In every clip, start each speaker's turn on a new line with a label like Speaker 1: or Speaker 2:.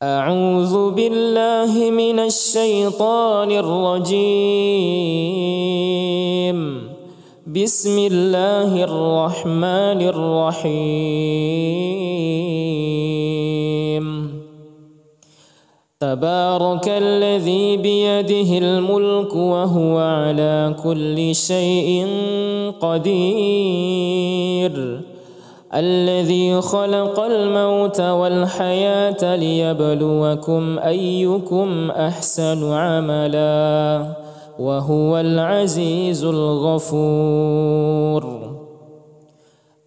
Speaker 1: أعوذ بالله من الشيطان الرجيم. بسم الله الرحمن الرحيم. تبارك الذي بيده الملك وهو على كل شيء قدير. الذي خلق الموت والحياة ليبلوكم أيكم أحسن عملا وهو العزيز الغفور.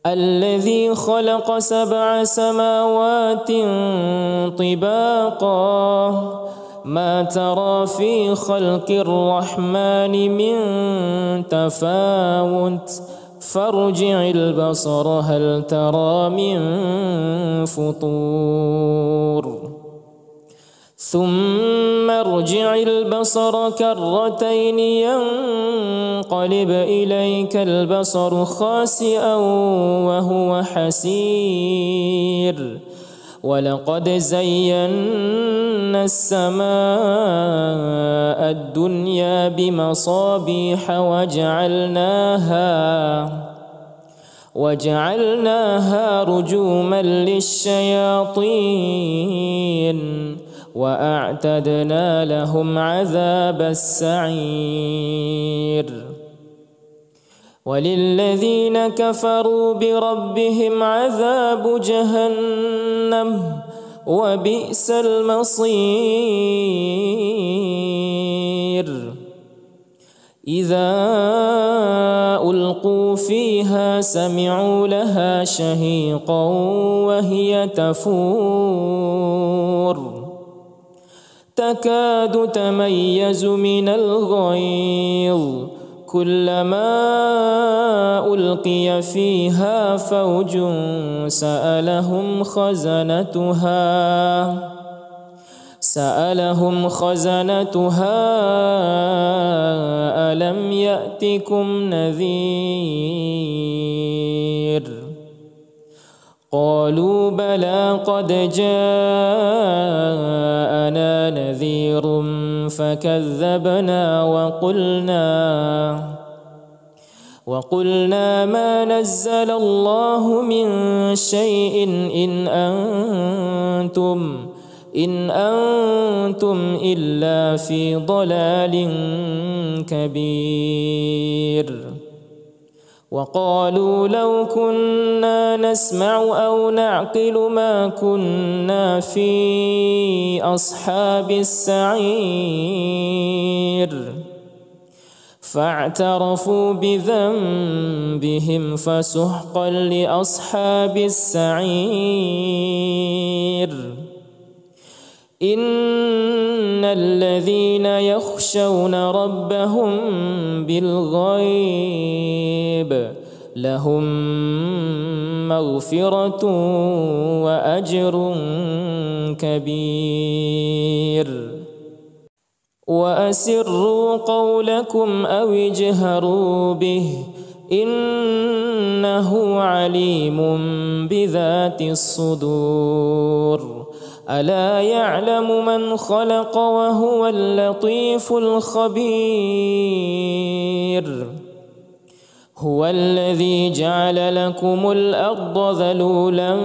Speaker 1: الذي خلق 7 سماوات طباقا ما ترى في خلق الرحمن من تفاوت فارجع البصر هل ترى من فطور ثم ارجع البصر كرتين ينقلب إليك البصر خاسئا وهو حسير. ولقد زينا السماء الدنيا بمصابيح وجعلناها رجوما للشياطين وأعتدنا لهم عذاب السعير. وللذين كفروا بربهم عذاب جهنم وبئس المصير. إذا ألقوا فيها سمعوا لها شهيقا وهي تفور تكاد تميز من الغيظ كلما ألقي فيها فوج سألهم خزنتها ألم يأتكم نذير. قالوا بلى قد جاءنا نذير فكذبنا وقلنا ما نزل الله من شيء إن أنتم إلا في ضلال كبير. وقالوا لو كنا نسمع أو نعقل ما كنا في أصحاب السعير. فاعترفوا بذنبهم فسحقا لأصحاب السعير. إن الذين يخشون ربهم بالغيب لهم مغفرة وأجر كبير. وأسروا قولكم أو اجهروا به إنه عليم بذات الصدور. ألا يعلم من خلق وهو اللطيف الخبير. هو الذي جعل لكم الأرض ذلولا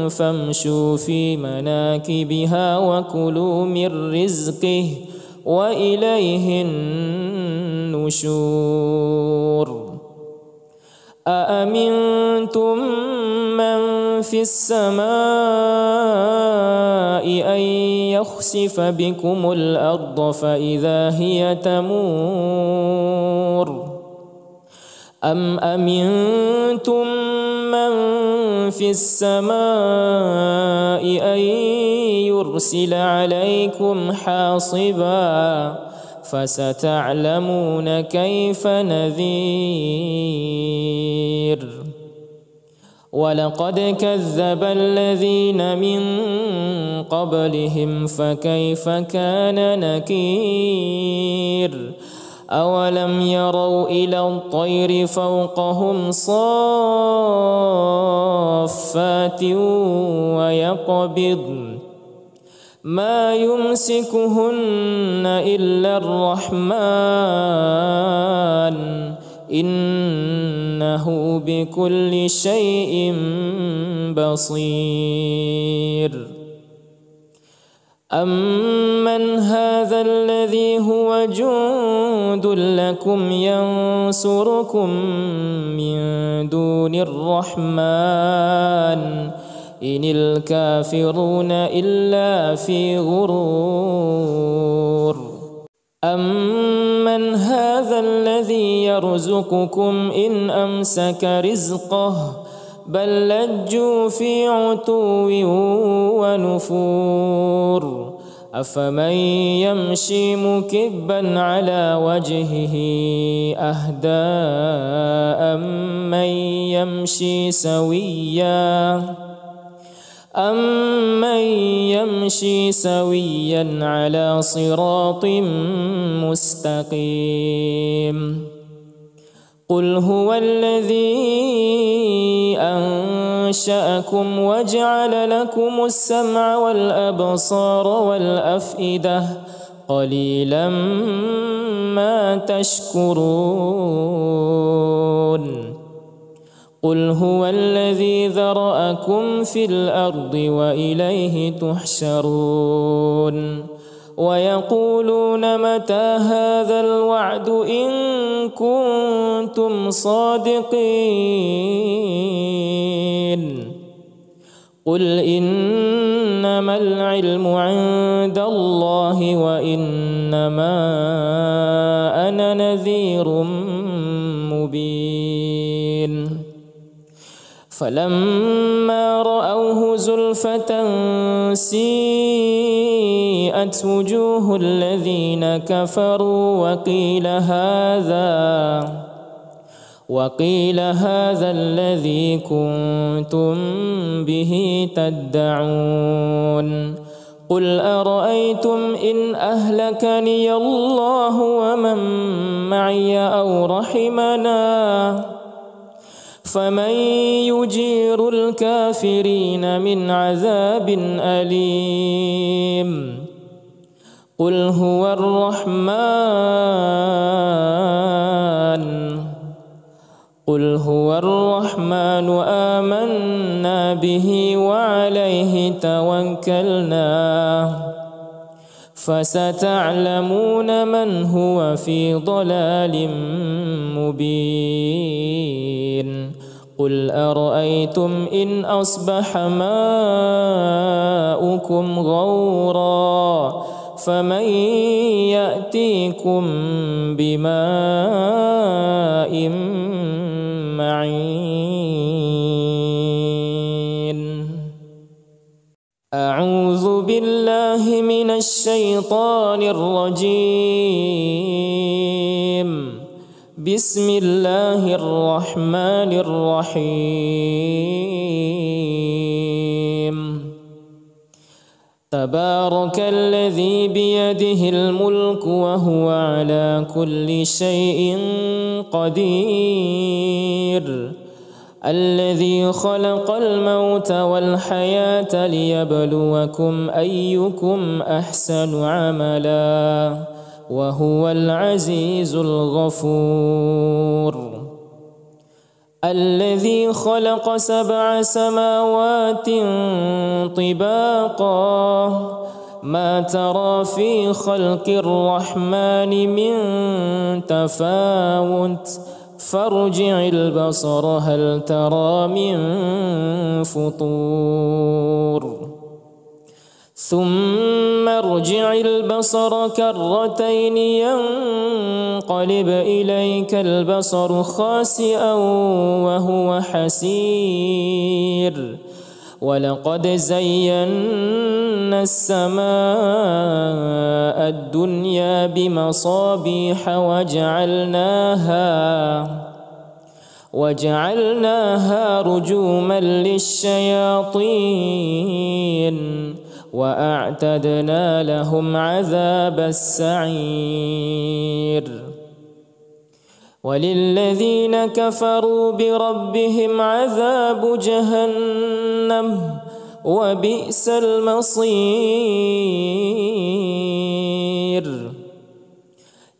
Speaker 1: فامشوا في مناكبها وكلوا من رزقه وإليه النشور. أأمنتم من في السماء أن يخسف بكم الأرض فإذا هي تمور أم أمنتم من في السماء أن يرسل عليكم حاصبا فستعلمون كيف نذير. ولقد كذب الذين من قبلهم فكيف كان نكير. أولم يروا إلى الطير فوقهم صافات ويقبضن ما يمسكهن إلا الرحمن إنه بكل شيء بصير. أمن هذا الذي هو جند لكم ينصركم من دون الرحمن إن الكافرون إلا في غرور. أمن هذا الذي يرزقكم إن أمسك رزقه بل لجوا في عتو ونفور. أفمن يمشي مكبا على وجهه أهدى أمن يمشي سويا على صراط مستقيم. قل هو الذي أنشأكم وجعل لكم السمع والأبصار والأفئدة قليلا ما تشكرون. قل هو الذي ذرأكم في الأرض وإليه تحشرون. ويقولون متى هذا الوعد إن كنتم صادقين. قل إنما العلم عند الله وإنما أنا نذير مبين. فلما رأوه زلفة سيئت وجوه الذين كفروا وقيل هذا الذي كنتم به تدعون. قل أرأيتم إن أهلكني الله ومن معي أو رحمنا فمن يجير الكافرين من عذاب أليم. قل هو الرحمن آمنا به وعليه توكلنا فستعلمون من هو في ضلال مبين. قل أرأيتم إن أصبح ماؤكم غورا فمن يأتيكم بماء معين. أعوذ بالله من الشيطان الرجيم. بسم الله الرحمن الرحيم. تبارك الذي بيده الملك وهو على كل شيء قدير. الذي خلق الموت والحياة ليبلوكم أيكم أحسن عملا وهو العزيز الغفور. الذي خلق 7 سماوات طباقا ما ترى في خلق الرحمن من تفاوت فارجع البصر هل ترى من فطور. ثم ارجع البصر كرتين ينقلب إليك البصر خاسئا وهو حسير. ولقد زينا السماء الدنيا بمصابيح وجعلناها رجوما للشياطين وأعتدنا لهم عذاب السعير. وللذين كفروا بربهم عذاب جهنم وبئس المصير.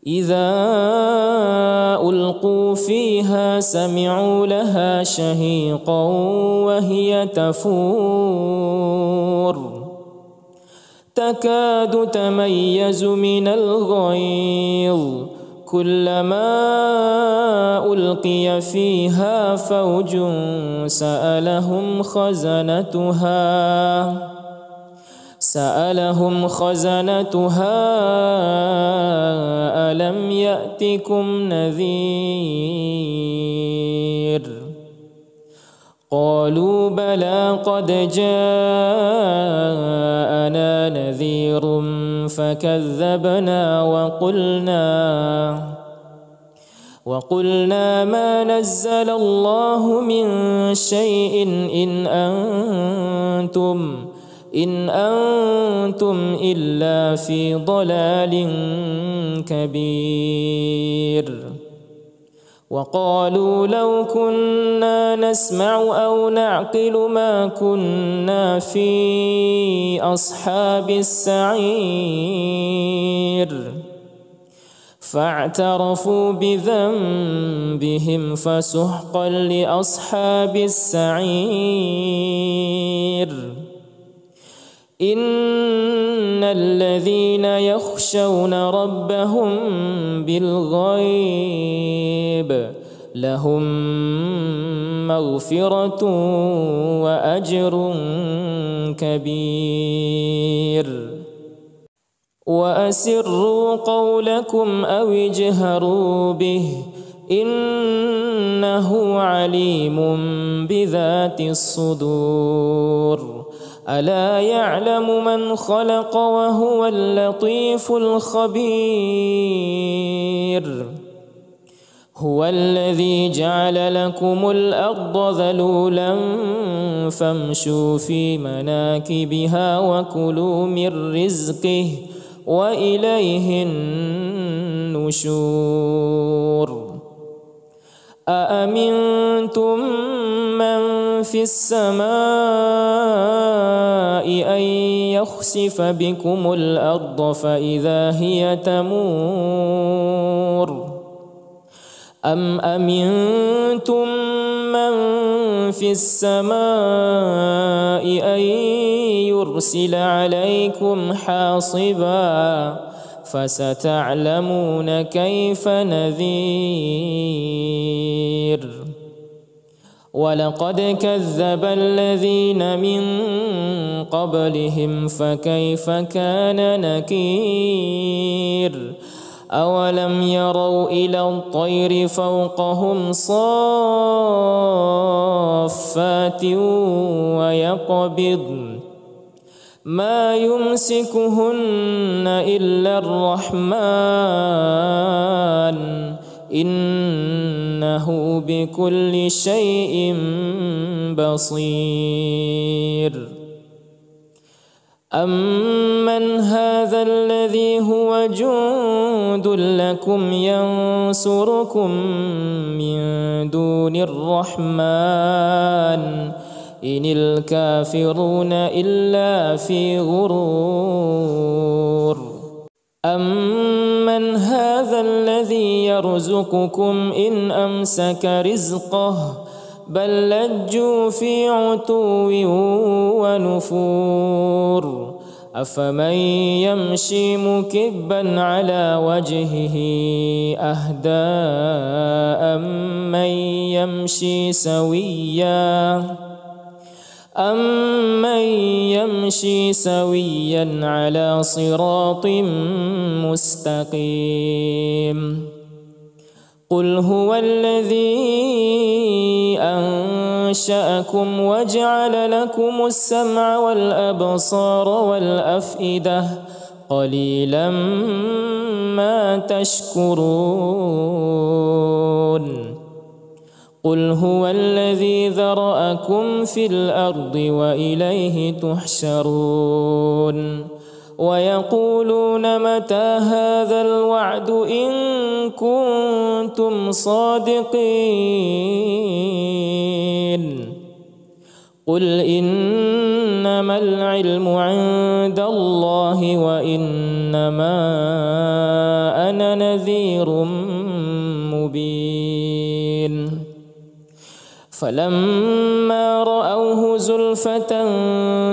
Speaker 1: إذا ألقوا فيها سمعوا لها شهيقا وهي تفور تكاد تميز من الغيظ كلما ألقي فيها فوج سألهم خزنتها ألم يأتكم نذير قالوا بلى قد جاءنا نذير فكذبنا وقلنا ما نزل الله من شيء إن أنتم إلا في ضلال كبير. وقالوا لو كنا نسمع أو نعقل ما كنا في أصحاب السعير فاعترفوا بذنبهم فسحقا لأصحاب السعير. إن الذين يخشون ربهم بالغيب لهم مغفرة وأجر كبير. وأسروا قولكم أو اجهروا به إنه عليم بذات الصدور. ألا يعلم من خلق وهو اللطيف الخبير. هو الذي جعل لكم الأرض ذلولا فامشوا في مناكبها وكلوا من رزقه وإليه النشور. أأمنتم من في السماء أن يخسف بكم الأرض فإذا هي تمور أم أمنتم من في السماء أن يرسل عليكم حاصبا فستعلمون كيف نذير. ولقد كذب الذين من قبلهم فكيف كان نكير. أولم يروا إلى الطير فوقهم صافات ويقبضن ما يمسكهن إلا الرحمن إنه بكل شيء بصير. أمن هذا الذي هو جند لكم ينصركم من دون الرحمن إن الكافرون إلا في غرور. أمن هذا الذي يرزقكم إن أمسك رزقه بل لجوا في عتو ونفور. أفمن يمشي مكبا على وجهه أهدى أمن يمشي سويا على صراط مستقيم. قل هو الذي أنشأكم وجعل لكم السمع والأبصار والأفئدة قليلا ما تشكرون. قل هو الذي ذرأكم في الأرض وإليه تحشرون. ويقولون متى هذا الوعد إن كنتم صادقين. قل إن إنما العلم عند الله وإنما أنا نذير مبين فلما رأوه زلفة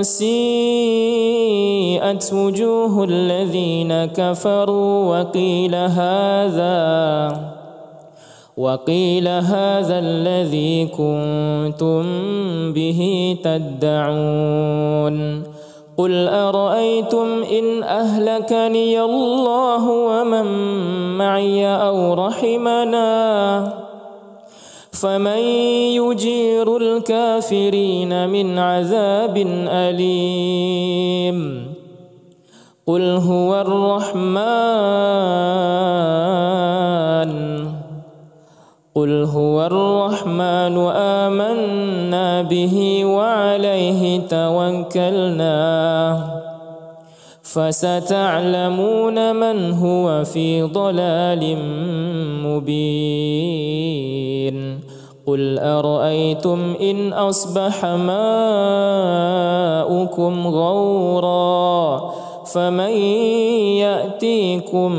Speaker 1: سيئت وجوه الذين كفروا وقيل هذا الذي كنتم به تدعون قل أرأيتم إن أهلكني الله ومن معي أو رحمنا فمن يجير الكافرين من عذاب أليم قل هو الرحمن آمنا به وعليه توكلنا فستعلمون من هو في ضلال مبين قل أرأيتم إن أصبح ماؤكم غورا فمن يأتيكم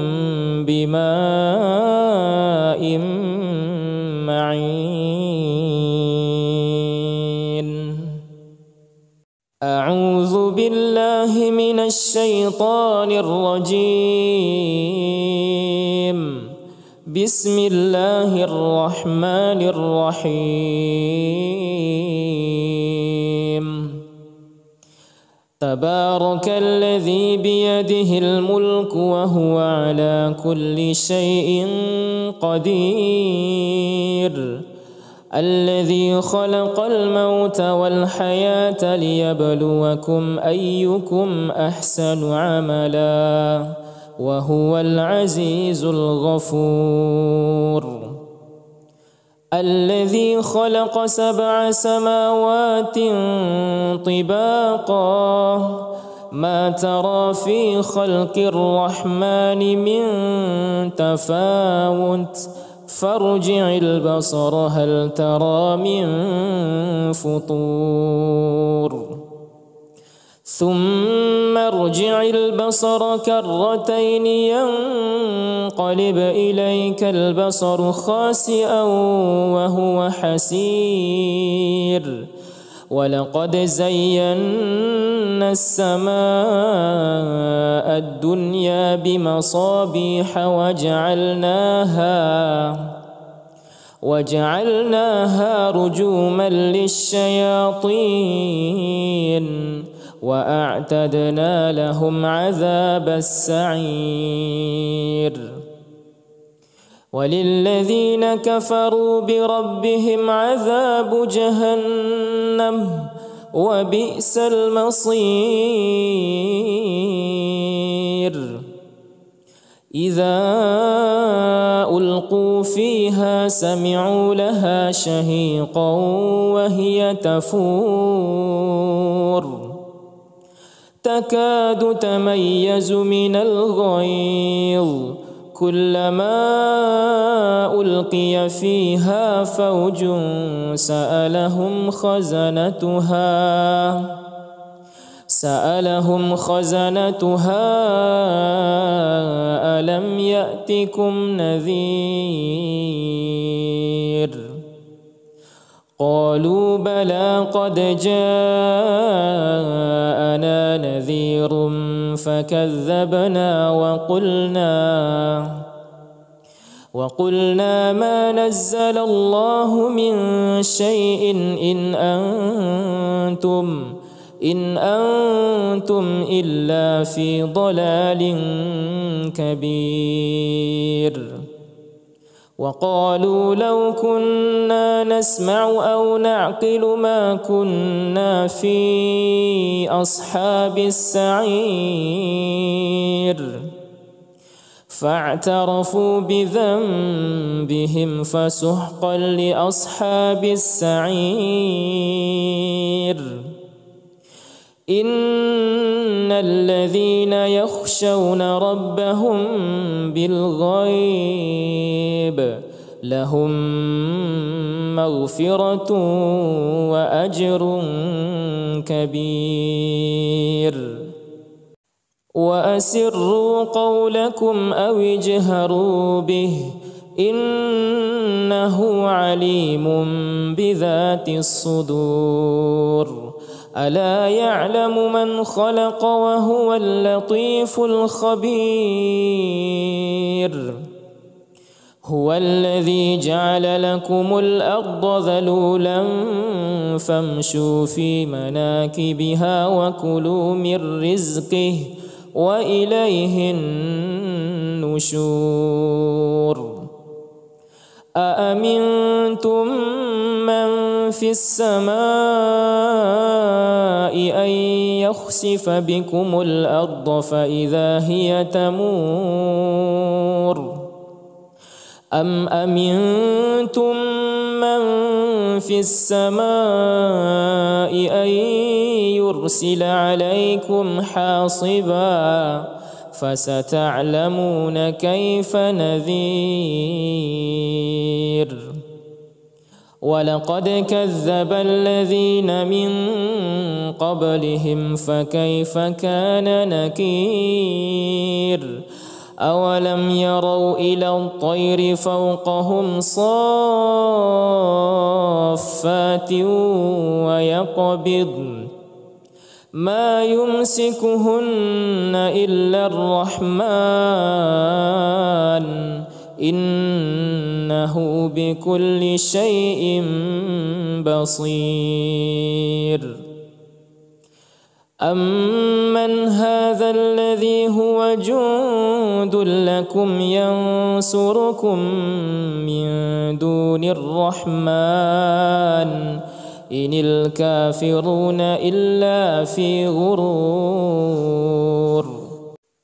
Speaker 1: بماء معين أعوذ بالله من الشيطان الرجيم بسم الله الرحمن الرحيم تبارك الذي بيده الملك وهو على كل شيء قدير الذي خلق الموت والحياة ليبلوكم أيكم أحسن عملا وهو العزيز الغفور الذي خلق 7 سماوات طباقا ما ترى في خلق الرحمن من تفاوت فارجع البصر هل ترى من فطور ثم ارجع البصر كرتين ينقلب إليك البصر خاسئا وهو حسير ولقد زينا السماء الدنيا بمصابيح وجعلناها رجوما للشياطين وأعتدنا لهم عذاب السعير وللذين كفروا بربهم عذاب جهنم وبئس المصير إذا ألقوا فيها سمعوا لها شهيقا وهي تفور تكاد تميز من الغيظ كلما ألقي فيها فوج سألهم خزنتها ألم يأتكم نذير قالوا بلى قد جاءنا نذير فكذبنا وقلنا ما نزل الله من شيء إن أنتم إلا في ضلال كبير وقالوا لو كنا نسمع أو نعقل ما كنا في أصحاب السعير فاعترفوا بذنبهم فسحقا لأصحاب السعير إن الذين يخشون ربهم بالغيب لهم مغفرة وأجر كبير وأسروا قولكم أو اجهروا به إنه عليم بذات الصدور ألا يعلم من خلق وهو اللطيف الخبير هو الذي جعل لكم الأرض ذلولا فامشوا في مناكبها وكلوا من رزقه وإليه النشور أأمنتم من في السماء أن يخسف بكم الأرض فإذا هي تمور أم أمنتم من في السماء أن يرسل عليكم حاصبا فستعلمون كيف نذير ولقد كذب الذين من قبلهم فكيف كان نكير أولم يروا إلى الطير فوقهم صافات ويقبضن ما يمسكهن إلا الرحمن إنه بكل شيء بصير أمن هذا الذي هو جند لكم ينصركم من دون الرحمن إن الكافرون إلا في غرور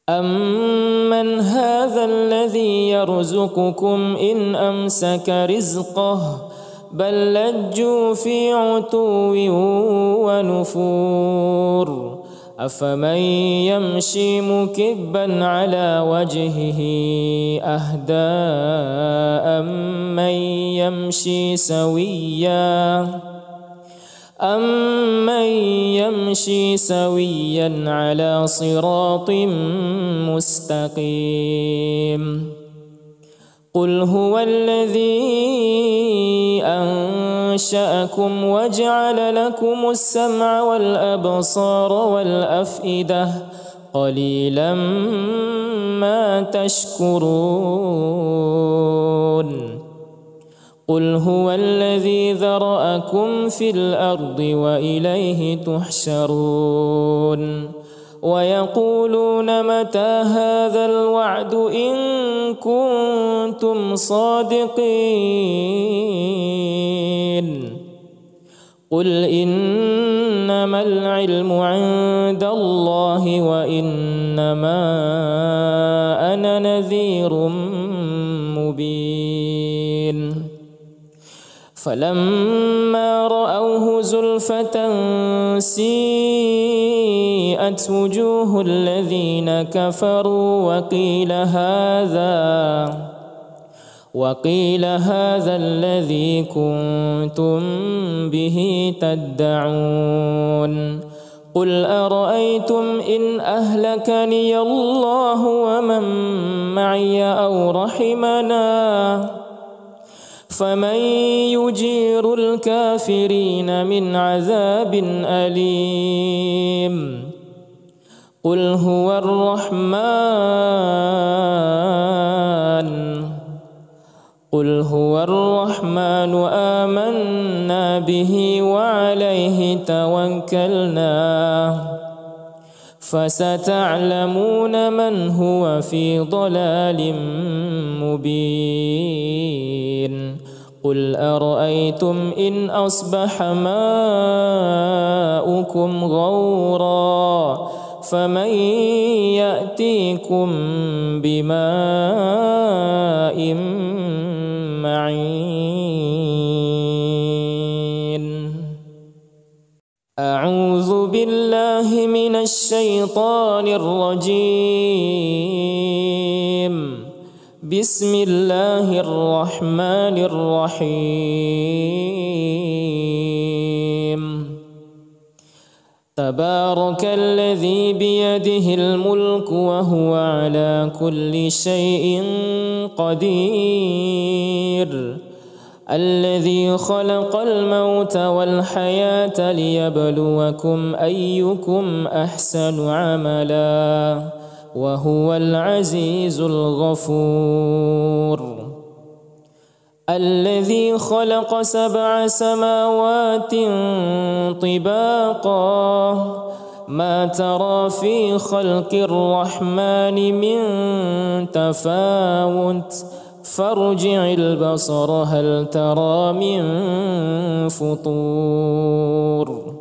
Speaker 1: أمن هذا الذي يرزقكم إن أمسك رزقه بل لجوا في عتو ونفور أفمن يمشي مكبا على وجهه أهدى أمن يمشي سويا على صراط مستقيم قل هو الذي أنشأكم وجعل لكم السمع والأبصار والأفئدة قليلا ما تشكرون قل هو الذي ذرأكم في الأرض وإليه تحشرون ويقولون متى هذا الوعد إن كنتم صادقين قل إنما العلم عند الله وإنما أنا نذير مبين فلما رأوه زلفة سيئت وجوه الذين كفروا وقيل هذا الذي كنتم به تدعون قل أرأيتم إن أهلكني الله ومن معي أو رحمنا فمن يجير الكافرين من عذاب أليم قل هو الرحمن آمنا به وعليه توكلنا فستعلمون من هو في ضلال مبين قل أرأيتم إن أصبح ماؤكم غورا فمن يأتيكم بماء معين أعوذ بالله من الشيطان الرجيم بسم الله الرحمن الرحيم تبارك الذي بيده الملك وهو على كل شيء قدير الذي خلق الموت والحياة ليبلوكم أيكم أحسن عملا وهو العزيز الغفور الذي خلق 7 سماوات طباقا ما ترى في خلق الرحمن من تفاوت فارجع البصر هل ترى من فطور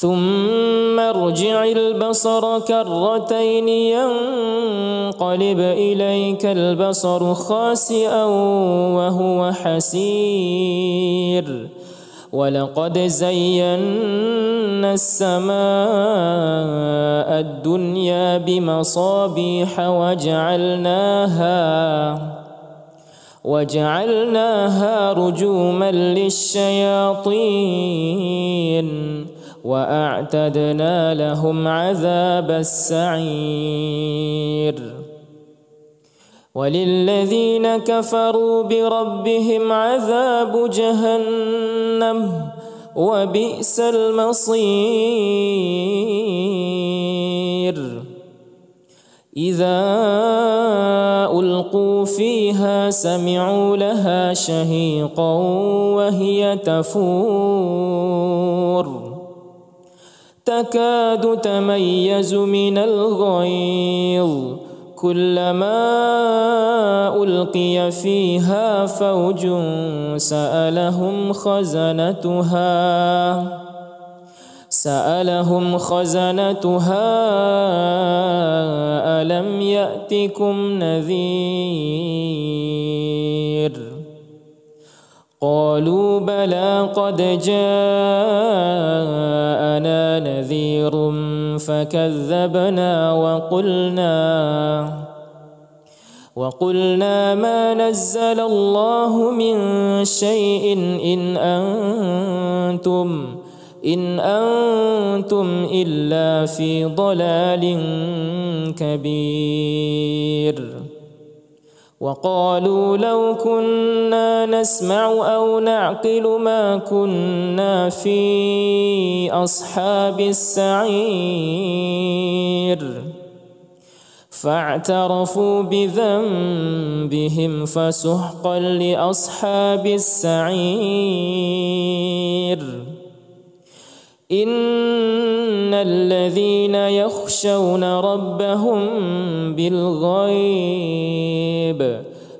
Speaker 1: ثم ارجع البصر كرتين ينقلب إليك البصر خاسئا وهو حسير ولقد زينا السماء الدنيا بمصابيح وجعلناها رجوما للشياطين وأعتدنا لهم عذاب السعير وللذين كفروا بربهم عذاب جهنم وبئس المصير إذا ألقوا فيها سمعوا لها شهيقا وهي تفور تكاد تميز من الغيظ كلما ألقي فيها فوج سألهم خزنتها ألم يأتكم نذير قالوا بلى قد جاءنا نذير فكذبنا وقلنا ما نزل الله من شيء إن أنتم إلا في ضلال كبير وقالوا لو كنا نسمع أو نعقل ما كنا في أصحاب السعير فاعترفوا بذنبهم فسحقا لأصحاب السعير إن الذين يخشون ربهم بالغيب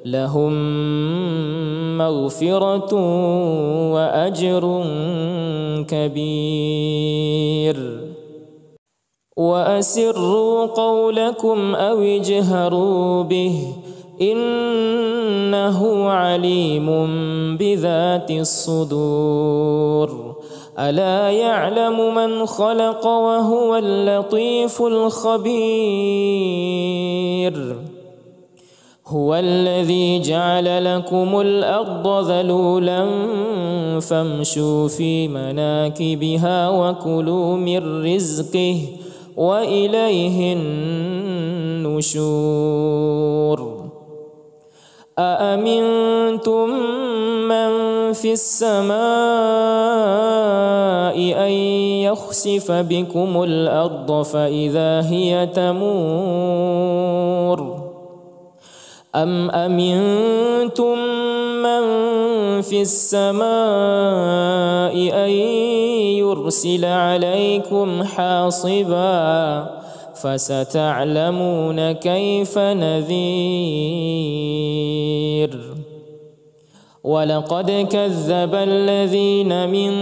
Speaker 1: لهم مغفرة وأجر كبير وأسروا قولكم أو اجهروا به إنه عليم بذات الصدور ألا يعلم من خلق وهو اللطيف الخبير هو الذي جعل لكم الأرض ذلولا فامشوا في مناكبها وكلوا من رزقه وإليه النشور أأمنتم من في السماء أن يخسف بكم الأرض فإذا هي تمور أم أمنتم من في السماء أن يرسل عليكم حاصبا فستعلمون كيف نذير ولقد كذب الذين من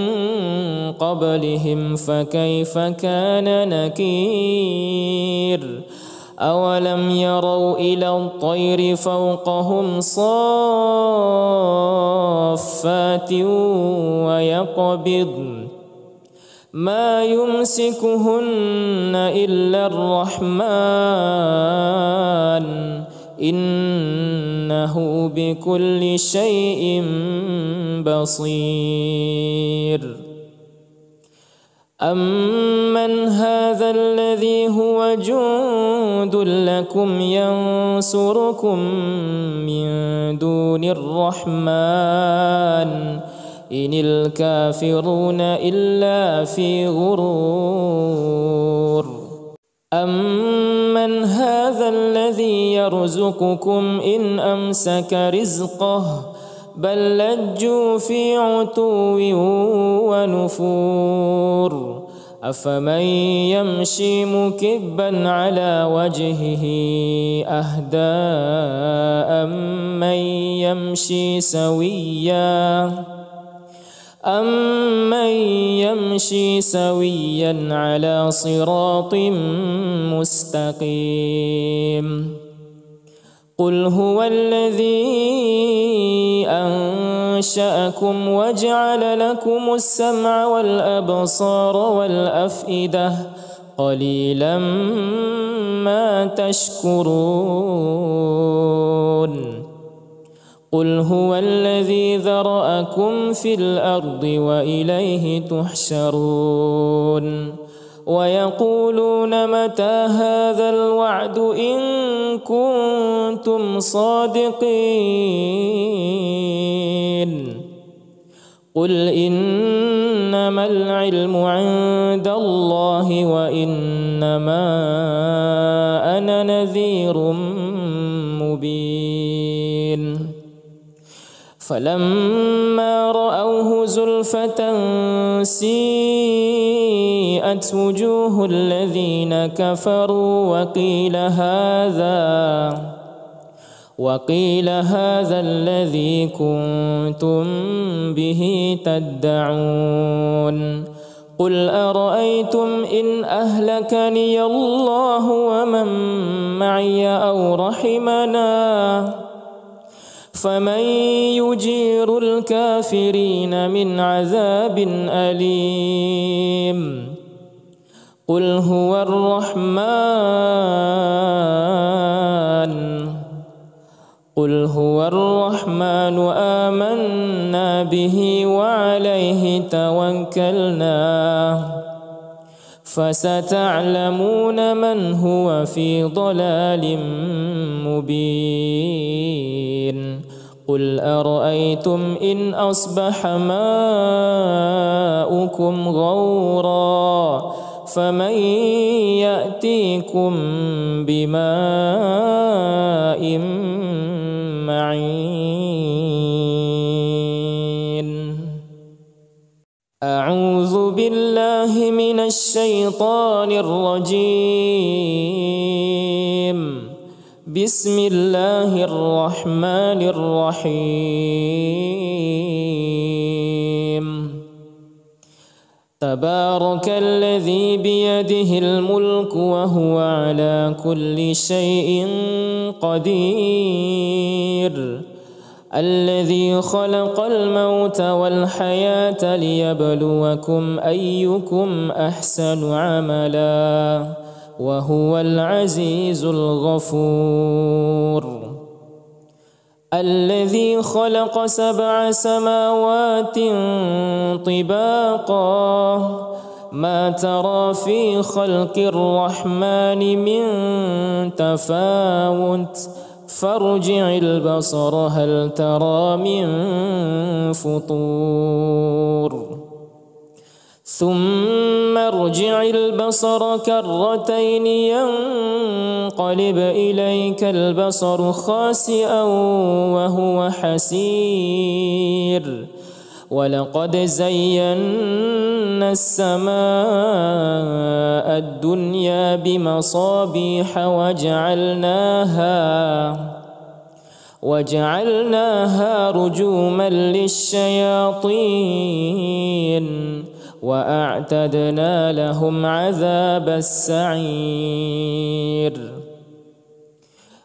Speaker 1: قبلهم فكيف كان نكير أولم يروا إلى الطير فوقهم صافات ويقبضن ما يمسكهن إلا الرحمن إنه بكل شيء بصير أمن هذا الذي هو جند لكم ينصركم من دون الرحمن إن الكافرون إلا في غرور أمن هذا الذي يرزقكم إن أمسك رزقه بل لجوا في عتو ونفور أفمن يمشي مكبا على وجهه أهدى أمن يمشي سويا على صراط مستقيم قل هو الذي أنشأكم وجعل لكم السمع والأبصار والأفئدة قليلا ما تشكرون قل هو الذي ذرأكم في الأرض وإليه تحشرون ويقولون متى هذا الوعد إن كنتم صادقين قل إنما العلم عند الله وإنما أنا نذير مبين فلما رأوه زلفة سيئت وجوه الذين كفروا وقيل هذا الذي كنتم به تدعون قل أرأيتم إن أهلكني الله ومن معي أو رحمنا فمن يجير الكافرين من عذاب أليم قل هو الرحمن آمنا به وعليه توكلنا فستعلمون من هو في ضلال مبين قل أرأيتم إن أصبح ماؤكم غورا فمن يأتيكم بماء معين أعوذ بالله من الشيطان الرجيم بسم الله الرحمن الرحيم تبارك الذي بيده الملك وهو على كل شيء قدير الذي خلق الموت والحياة ليبلوكم أيكم أحسن عملا وهو العزيز الغفور الذي خلق 7 سماوات طباقا ما ترى في خلق الرحمن من تفاوت فارجع البصر هل ترى من فطور ثم ارجع البصر كرتين ينقلب إليك البصر خاسئا وهو حسير ولقد زينا السماء الدنيا بمصابيح وجعلناها رجوما للشياطين وأعتدنا لهم عذاب السعير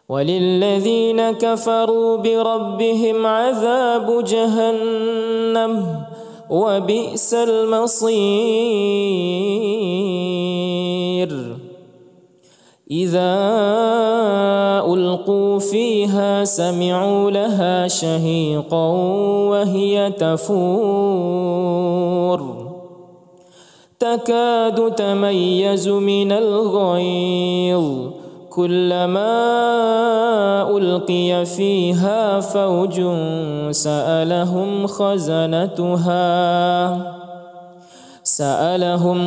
Speaker 1: وللذين كفروا بربهم عذاب جهنم وبئس المصير إذا ألقوا فيها سمعوا لها شهيقا وهي تفور تكاد تميز من الغيظ كلما ألقي فيها فوج سألهم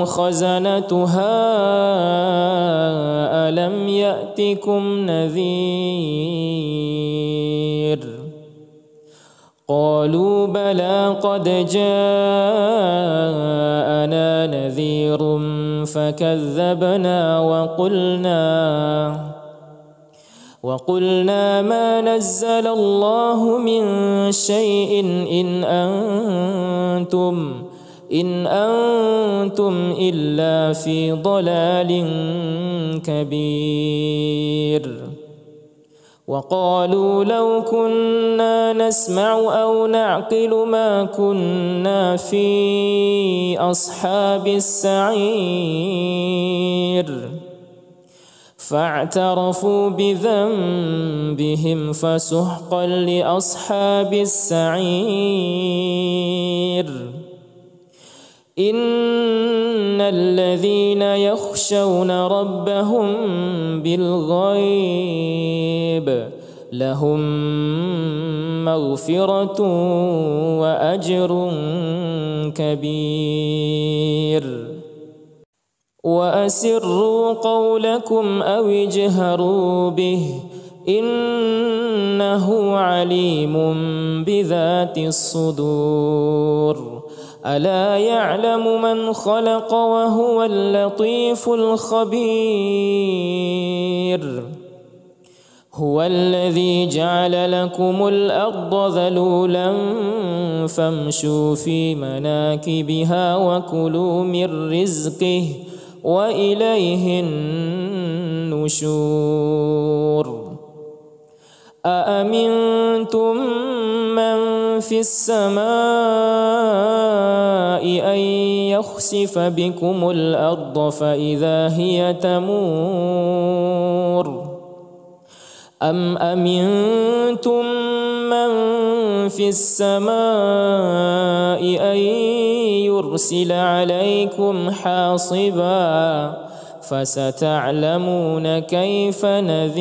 Speaker 1: خزنتها ألم يأتكم نذير قالوا بلى قد جاءنا نذير فكذبنا وقلنا ما نزل الله من شيء إن أنتم إلا في ضلال كبير وقالوا لو كنا نسمع أو نعقل ما كنا في أصحاب السعير فاعترفوا بذنبهم فسحقا لأصحاب السعير إن الذين يخشون ربهم بالغيب لهم مغفرة وأجر كبير وأسروا قولكم أو اجهروا به إنه عليم بذات الصدور ألا يعلم من خلق وهو اللطيف الخبير هو الذي جعل لكم الأرض ذلولا فامشوا في مناكبها وكلوا من رزقه وإليه النشور أأمنتم من في السماء أن يخسف بكم الأرض فإذا هي تمور أم أمنتم من في السماء أن يرسل عليكم حاصبا فستعلمون كيف نذير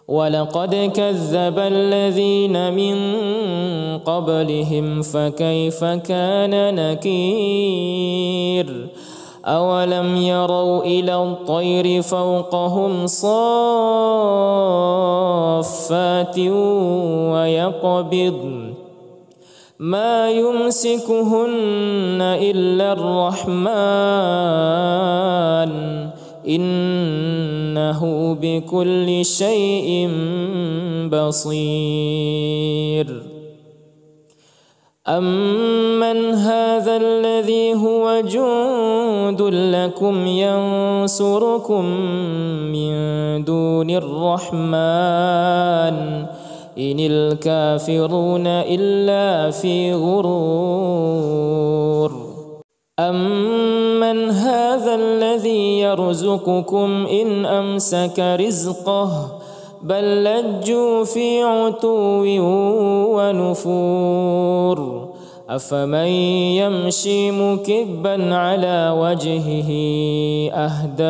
Speaker 1: ولقد كذب الذين من قبلهم فكيف كان نكير أولم يروا إلى الطير فوقهم صافات ويقبضن ما يمسكهن إلا الرحمن إنه بكل شيء بصير أمن هذا الذي هو جند لكم ينصركم من دون الرحمن إن الكافرون إلا في غرور أمن هذا الذي يرزقكم إن أمسك رزقه بل لجوا في عتو ونفور أفمن يمشي مكبا على وجهه أهدى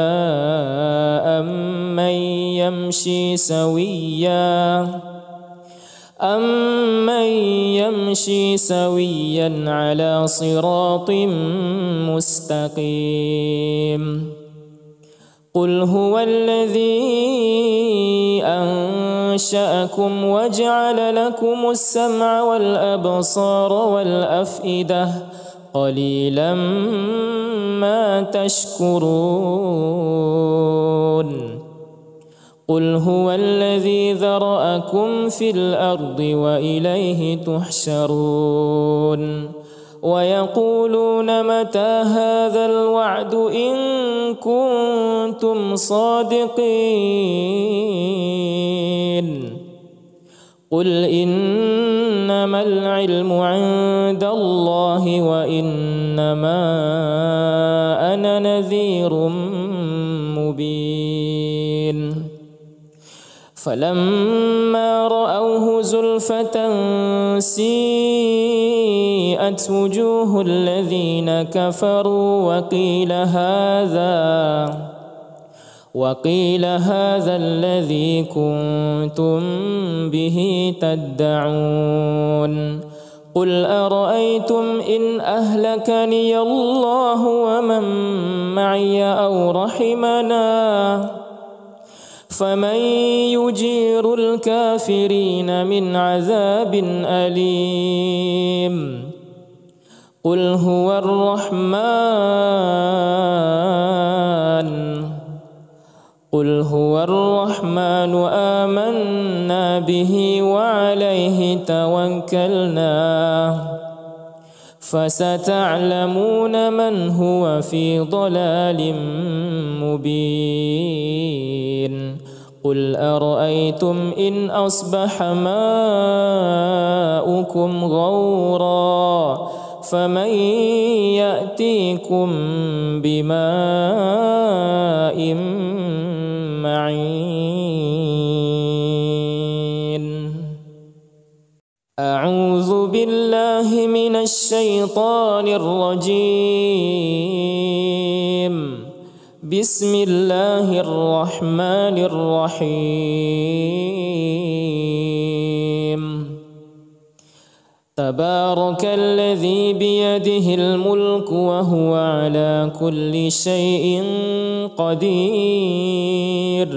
Speaker 1: أمن يمشي سويا على صراط مستقيم قل هو الذي أنشأكم وجعل لكم السمع والأبصار والأفئدة قليلا ما تشكرون قل هو الذي ذرأكم في الأرض وإليه تحشرون ويقولون متى هذا الوعد إن كنتم صادقين قل إنما العلم عند الله وإنما أنا نذير مبين فلما رأوه زلفة سيئت سيئت وجوه الذين كفروا وقيل هذا الذي كنتم به تدعون قل أرأيتم إن أهلكني الله ومن معي أو رحمنا فمن يجير الكافرين من عذاب أليم قل هو الرحمن آمنا به وعليه توكلنا فستعلمون من هو في ضلال مبين قل أرأيتم إن أصبح ماؤكم غورا فمن يأتيكم بماء معين أعوذ بالله من الشيطان الرجيم بسم الله الرحمن الرحيم تبارك الذي بيده الملك وهو على كل شيء قدير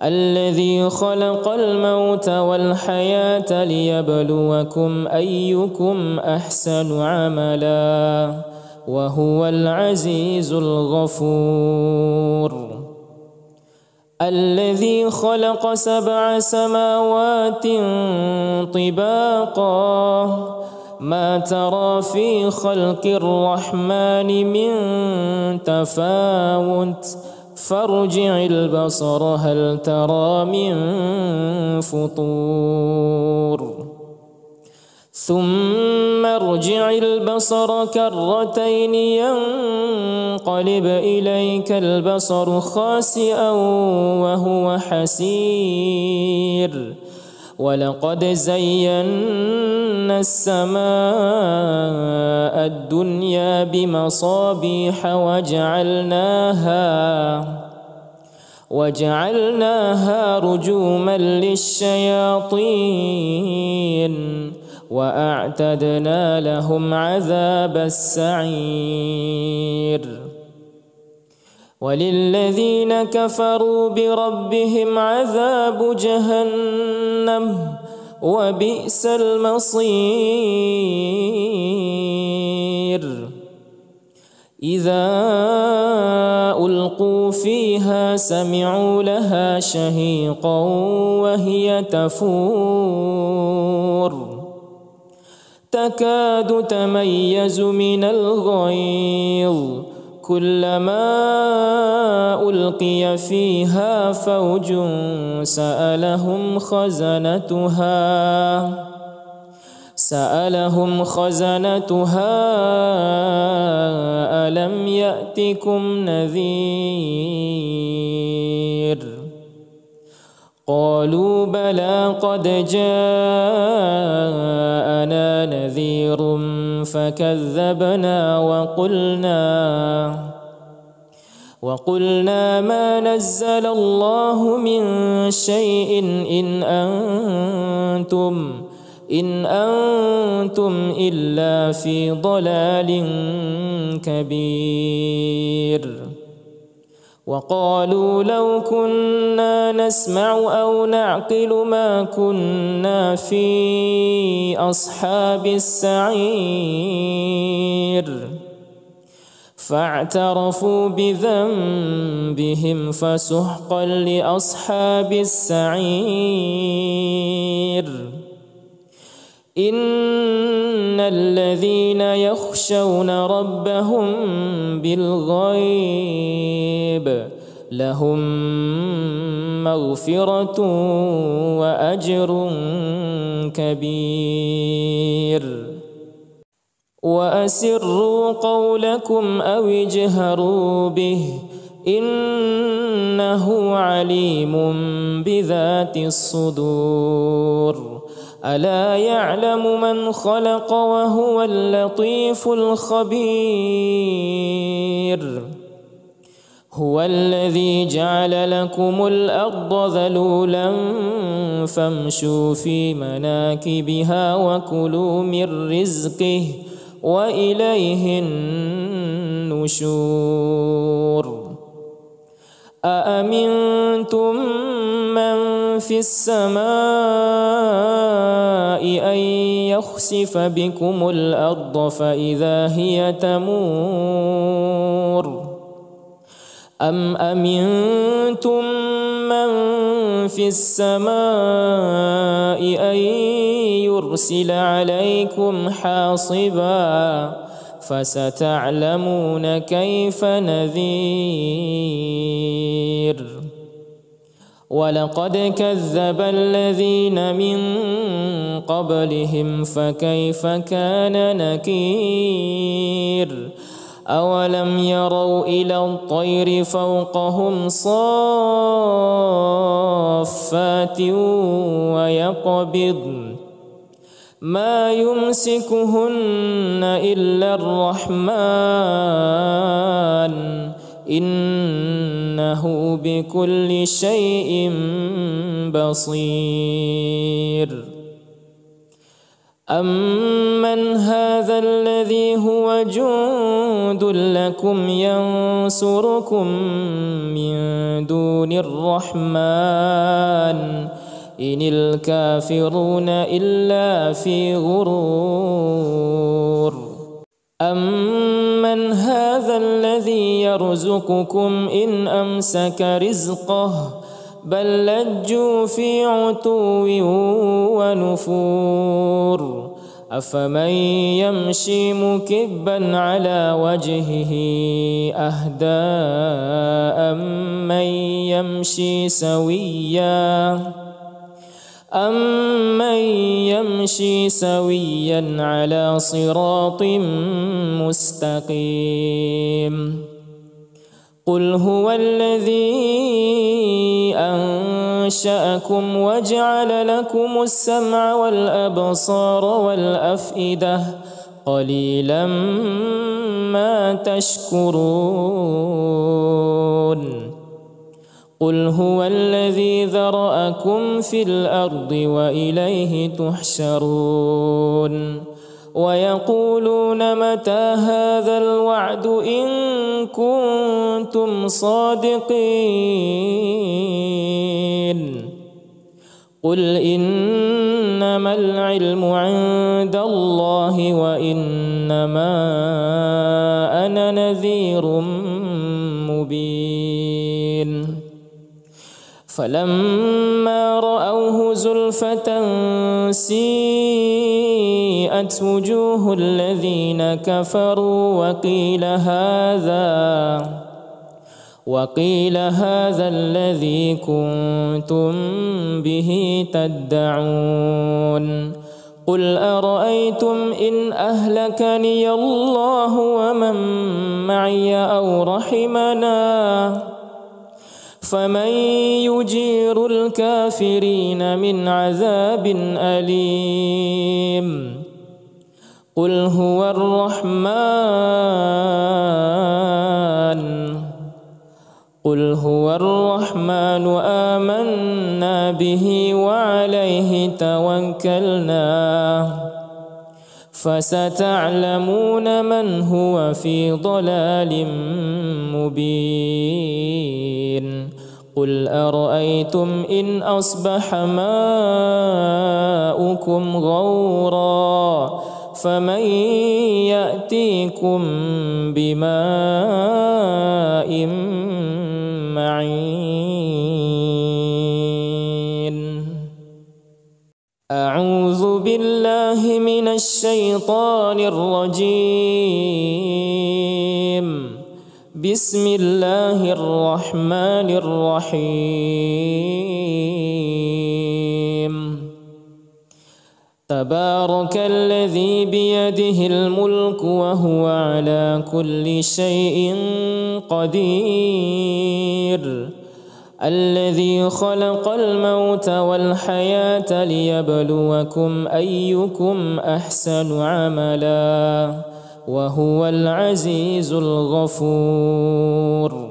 Speaker 1: الذي خلق الموت والحياة ليبلوكم أيكم أحسن عملا وهو العزيز الغفور الذي خلق 7 سماوات طباقا ما ترى في خلق الرحمن من تفاوت فارجع البصر هل ترى من فطور ثم ارجع البصر كرتين ينقلب إليك البصر خاسئا وهو حسير ولقد زينا السماء الدنيا بمصابيح وجعلناها رجوما للشياطين وأعتدنا لهم عذاب السعير وللذين كفروا بربهم عذاب جهنم وبئس المصير إذا ألقوا فيها سمعوا لها شهيقا وهي تفور تكاد تميز من الغيظ كلما ألقي فيها فوج سألهم خزنتها ألم يأتكم نذير قالوا بلى قد جاءنا نذير فكذبنا وقلنا ما نزل الله من شيء إن أنتم إلا في ضلال كبير وقالوا لو كنا نسمع أو نعقل ما كنا في أصحاب السعير فاعترفوا بذنبهم فسحقا لأصحاب السعير إن الذين يخشون ربهم بالغيب لهم مغفرة وأجر كبير وأسروا قولكم أو اجهروا به إنه عليم بذات الصدور ألا يعلم من خلق وهو اللطيف الخبير هو الذي جعل لكم الأرض ذلولا فامشوا في مناكبها وكلوا من رزقه وإليه النشور أأمنتم من في السماء أن يخسف بكم الأرض فإذا هي تمور أم أمنتم من في السماء أن يرسل عليكم حاصبا فستعلمون كيف نذير ولقد كذب الذين من قبلهم فكيف كان نكير أولم يروا إلى الطير فوقهم صافات ويقبضن ما يمسكهن إلا الرحمن إنه بكل شيء بصير أمن هذا الذي هو جند لكم ينصركم من دون الرحمن إن الكافرون إلا في غرور أمن هذا الذي يرزقكم إن أمسك رزقه بل لجوا في عتو ونفور أفمن يمشي مكبا على وجهه أهدى أمن يمشي سويا على صراط مستقيم قل هو الذي أنشأكم وجعل لكم السمع والأبصار والأفئدة قليلا ما تشكرون قل هو الذي ذرأكم في الأرض وإليه تحشرون ويقولون متى هذا الوعد إن كنتم صادقين قل إنما العلم عند الله وإنما أنا نذير مبين فلما رأوه زلفة سيئت وجوه الذين كفروا وقيل هذا الذي كنتم به تدعون قل أرأيتم إن أهلكني الله ومن معي أو رحمنا فمن يجير الكافرين من عذاب أليم قل هو الرحمن آمنا به وعليه توكلنا فستعلمون من هو في ضلال مبين قل أرأيتم إن أصبح ماؤكم غورا فمن يأتيكم بماء معين أعوذ بالله من الشيطان الرجيم بسم الله الرحمن الرحيم تبارك الذي بيده الملك وهو على كل شيء قدير الذي خلق الموت والحياة ليبلوكم أيكم أحسن عملا وهو العزيز الغفور.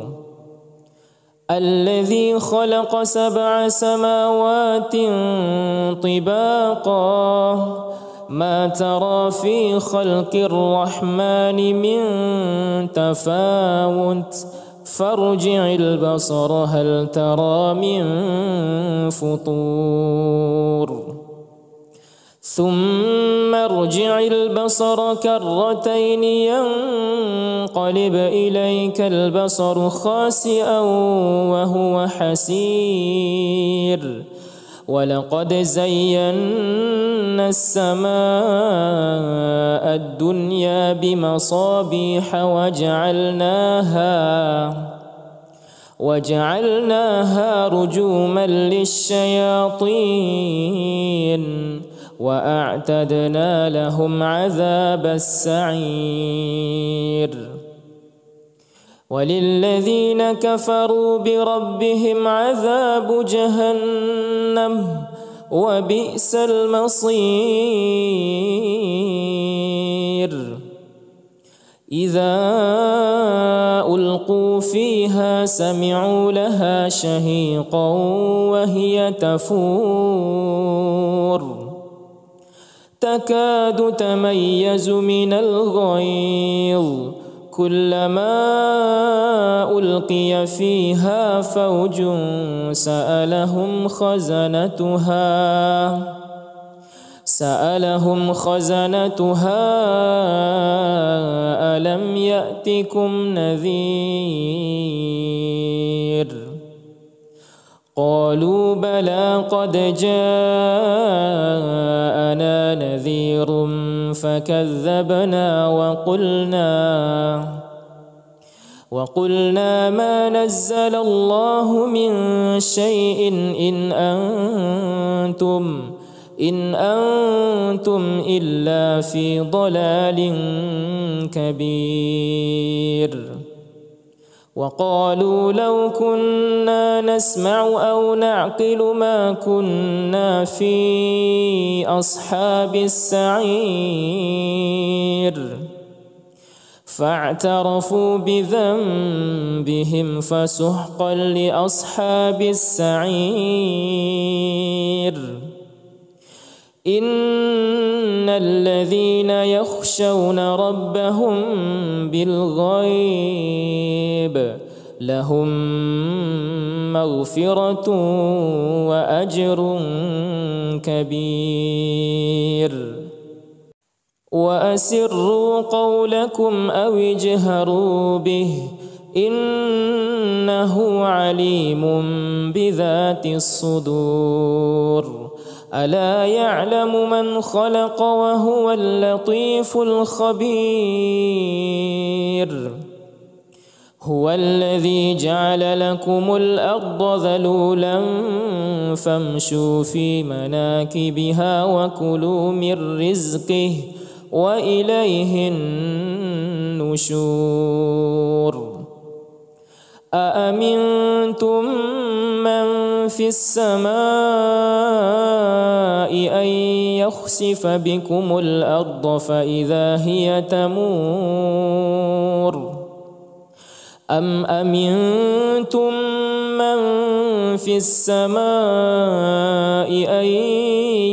Speaker 1: الذي خلق 7 سماوات طباقا ما ترى في خلق الرحمن من تفاوت فارجع البصر هل ترى من فطور ثم ارجع البصر كرتين ينقلب إليك البصر خاسئا وهو حسير ولقد زينا السماء الدنيا بمصابيح وجعلناها رجوما للشياطين وأعتدنا لهم عذاب السعير. وللذين كفروا بربهم عذاب جهنم وبئس المصير. إذا ألقوا فيها سمعوا لها شهيقا وهي تفور تكاد تميز من الغيظ كلما ألقي فيها فوج سألهم خزنتها ألم يأتكم نذير قالوا بلى قد جاءنا نذير فكذبنا وقلنا ما نزل الله من شيء إن أنتم إلا في ضلال كبير. وقالوا لو كنا نسمع أو نعقل ما كنا في أصحاب السعير فاعترفوا بذنبهم فسحقا لأصحاب السعير. إن الذين يخشون ربهم بالغيب لهم مغفرة وأجر كبير. وأسروا قولكم أو اجهروا به إنه عليم بذات الصدور. ألا يعلم من خلق وهو اللطيف الخبير. هو الذي جعل لكم الأرض ذلولا فامشوا في مناكبها وكلوا من رزقه وإليه النشور. أأمنتم من في السماء أن يخسف بكم الأرض فإذا هي تمور أم أمنتم من في السماء أن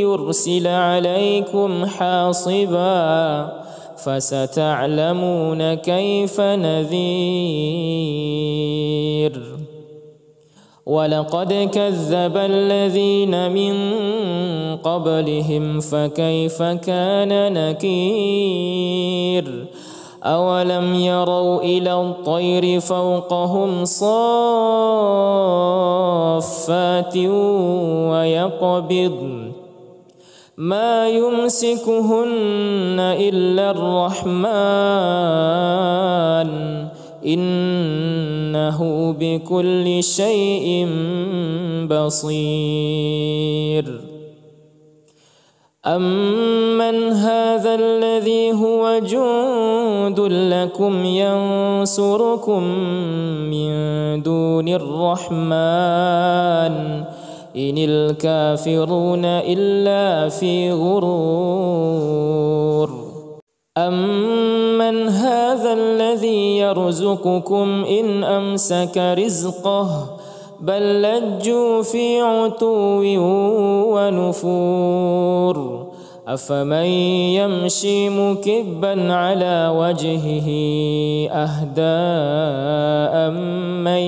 Speaker 1: يرسل عليكم حاصبا فستعلمون كيف نذير. ولقد كذب الذين من قبلهم فكيف كان نكير. أولم يروا إلى الطير فوقهم صافات ويقبضن ما يمسكهن إلا الرحمن إنه بكل شيء بصير. أمن هذا الذي هو جند لكم ينصركم من دون الرحمن إن الكافرون إلا في غرور أمن هذا الذي يرزقكم إن أمسك رزقه بل لجوا في عتو ونفور أفمن يمشي مكبا على وجهه أهدى أمن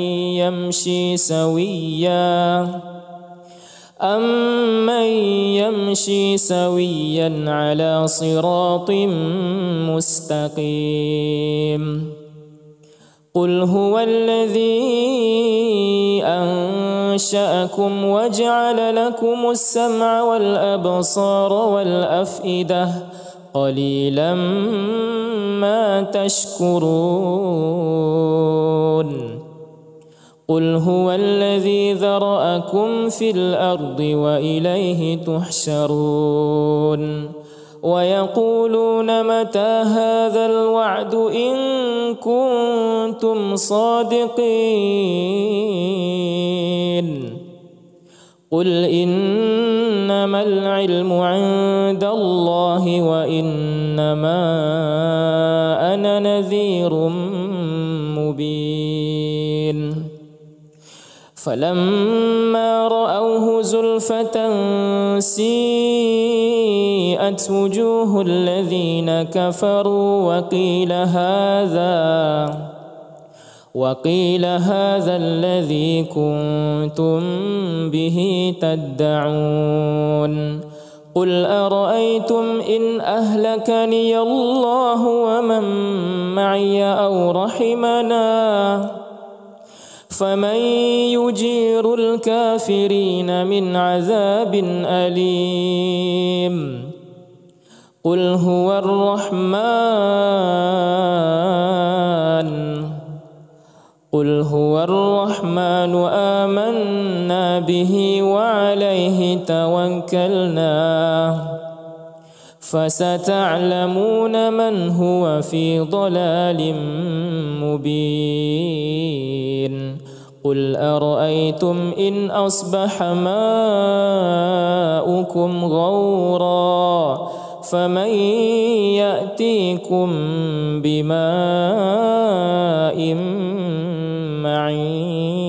Speaker 1: يمشي سويا على صراط مستقيم قل هو الذي أنشأكم وجعل لكم السمع والأبصار والأفئدة قليلا ما تشكرون قل هو الذي ذرأكم في الأرض وإليه تحشرون ويقولون متى هذا الوعد إن كنتم صادقين قل إنما العلم عند الله وإنما أنا نذير مبين فلما رأوه زلفة سيئت وجوه الذين كفروا وقيل هذا الذي كنتم به تدعون قل أرأيتم إن أهلكني الله ومن معي أو رحمنا فمن يجير الكافرين من عذاب أليم قل هو الرحمن آمنا به وعليه توكلنا فستعلمون من هو في ضلال مبين قل أرأيتم إن أصبح ماؤكم غورا فمن يأتيكم بماء معين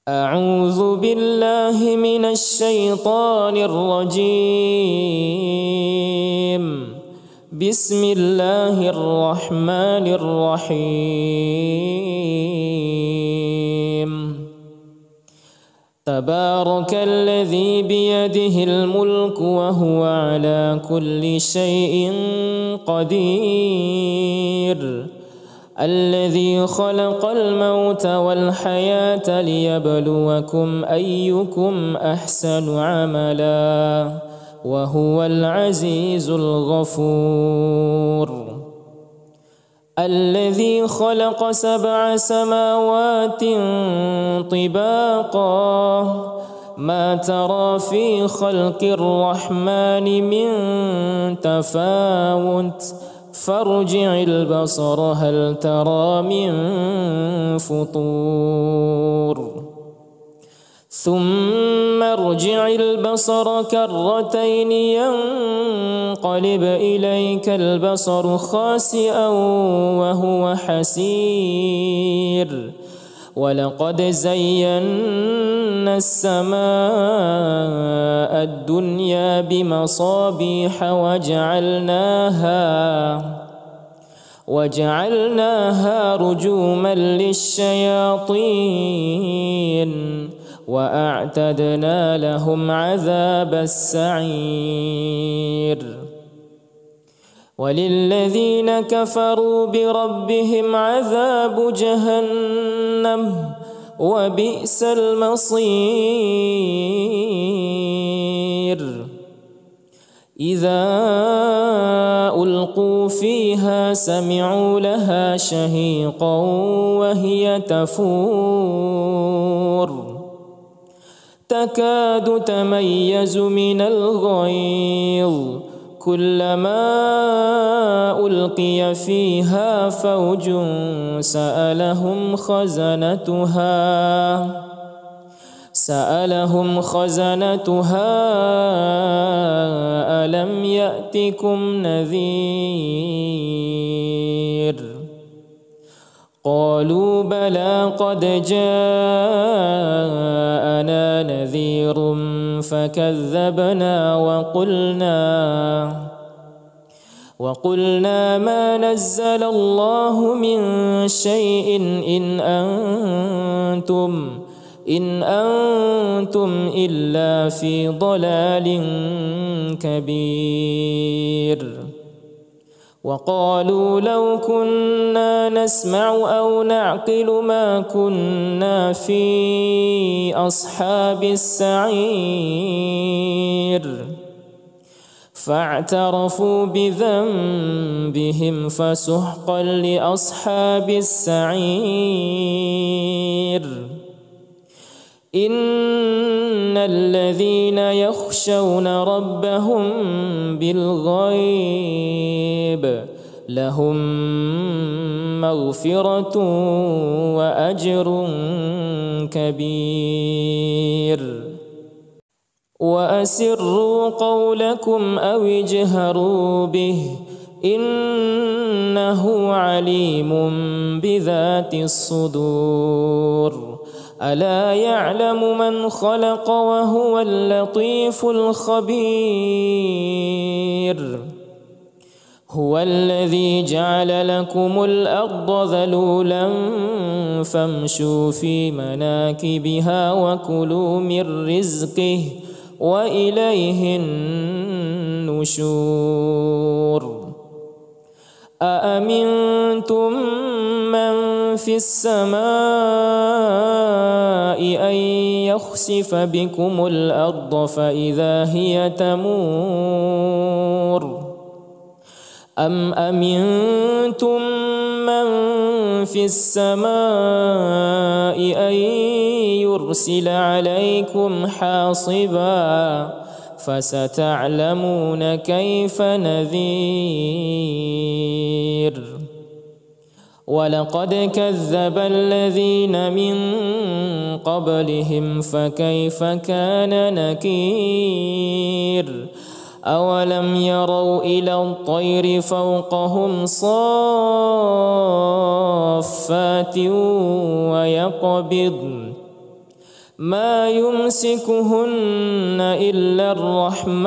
Speaker 1: أعوذ بالله من الشيطان الرجيم بسم الله الرحمن الرحيم تبارك الذي بيده الملك وهو على كل شيء قدير الذي خلق الموت والحياة ليبلوكم أيكم أحسن عملا وهو العزيز الغفور الذي خلق 7 سماوات طباقا ما ترى في خلق الرحمن من تفاوت فارجع البصر هل ترى من فطور ثم ارجع البصر كرتين ينقلب إليك البصر خاسئا وهو حسير ولقد زينا السماء الدنيا بمصابيح وجعلناها رجوما للشياطين وأعتدنا لهم عذاب السعير وللذين كفروا بربهم عذاب جهنم وبئس المصير إذا ألقوا فيها سمعوا لها شهيقا وهي تفور تكاد تميز من الغيظ كلما ألقي فيها فوج سألهم خزنتها ألم يأتكم نذير قالوا بلى قد جاءنا نذير فكذبنا وقلنا ما نزل الله من شيء إن أنتم إلا في ضلال كبير وقالوا لو كنا نسمع أو نعقل ما كنا في أصحاب السعير فاعترفوا بذنبهم فسحقا لأصحاب السعير إن الذين يخشون ربهم بالغيب لهم مغفرة وأجر كبير وأسروا قولكم أو اجهروا به إنه عليم بذات الصدور ألا يعلم من خلق وهو اللطيف الخبير هو الذي جعل لكم الأرض ذلولا فامشوا في مناكبها وكلوا من رزقه وإليه النشور أأمنتم من في السماء أن يخسف بكم الأرض فإذا هي تمور أم أمنتم من في السماء أن يرسل عليكم حاصبا فستعلمون كيف نذير ولقد كذب الذين من قبلهم فكيف كان نكير أولم يروا إلى الطير فوقهم صافات ويقبضن ما يمسكهن إلا الرحمن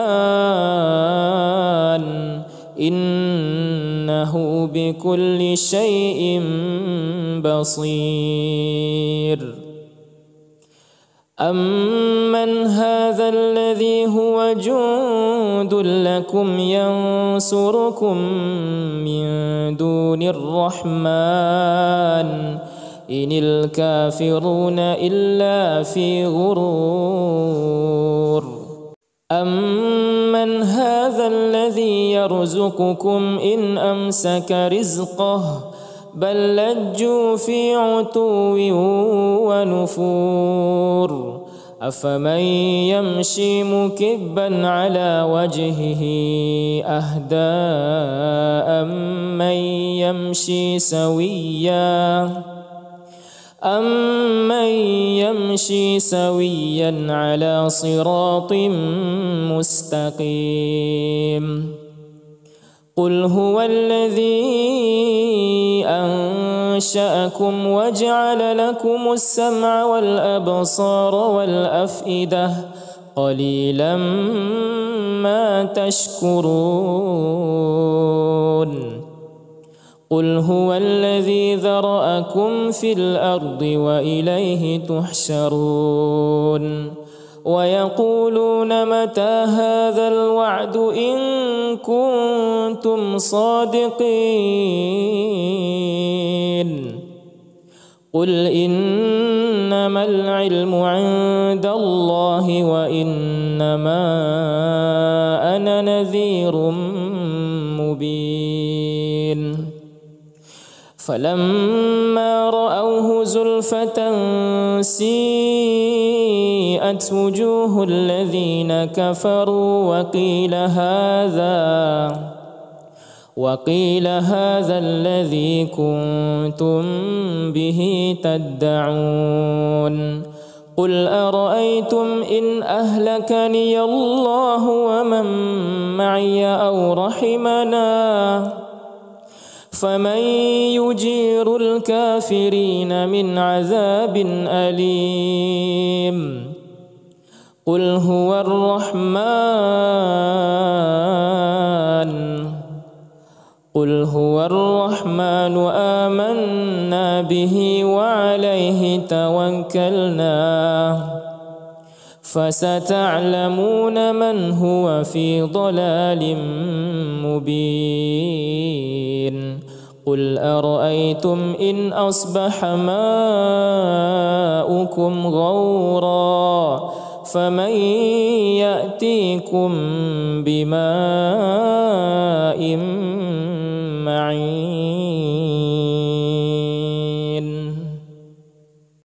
Speaker 1: إنه بكل شيء بصير أمن هذا الذي هو جند لكم ينصركم من دون الرحمن إن الكافرون إلا في غرور أمن هذا الذي يرزقكم إن أمسك رزقه بل لجوا في عتو ونفور أفمن يمشي مكبا على وجهه أهدى أمن يمشي سويا على صراط مستقيم قل هو الذي أنشأكم وجعل لكم السمع والأبصار والأفئدة قليلا ما تشكرون قل هو الذي ذرأكم في الأرض وإليه تحشرون ويقولون متى هذا الوعد إن كنتم صادقين قل إنما العلم عند الله وإنما أنا نذير مبين فلما رأوه زلفة سيئت وجوه الذين كفروا وقيل هذا الذي كنتم به تدعون قل أرأيتم إن أهلكني الله ومن معي أو رحمنا فمن يجير الكافرين من عذاب أليم قل هو الرحمن آمنا به وعليه توكلنا فستعلمون من هو في ضلال مبين قل أرأيتم إن أصبح ماؤكم غورا فمن يأتيكم بماء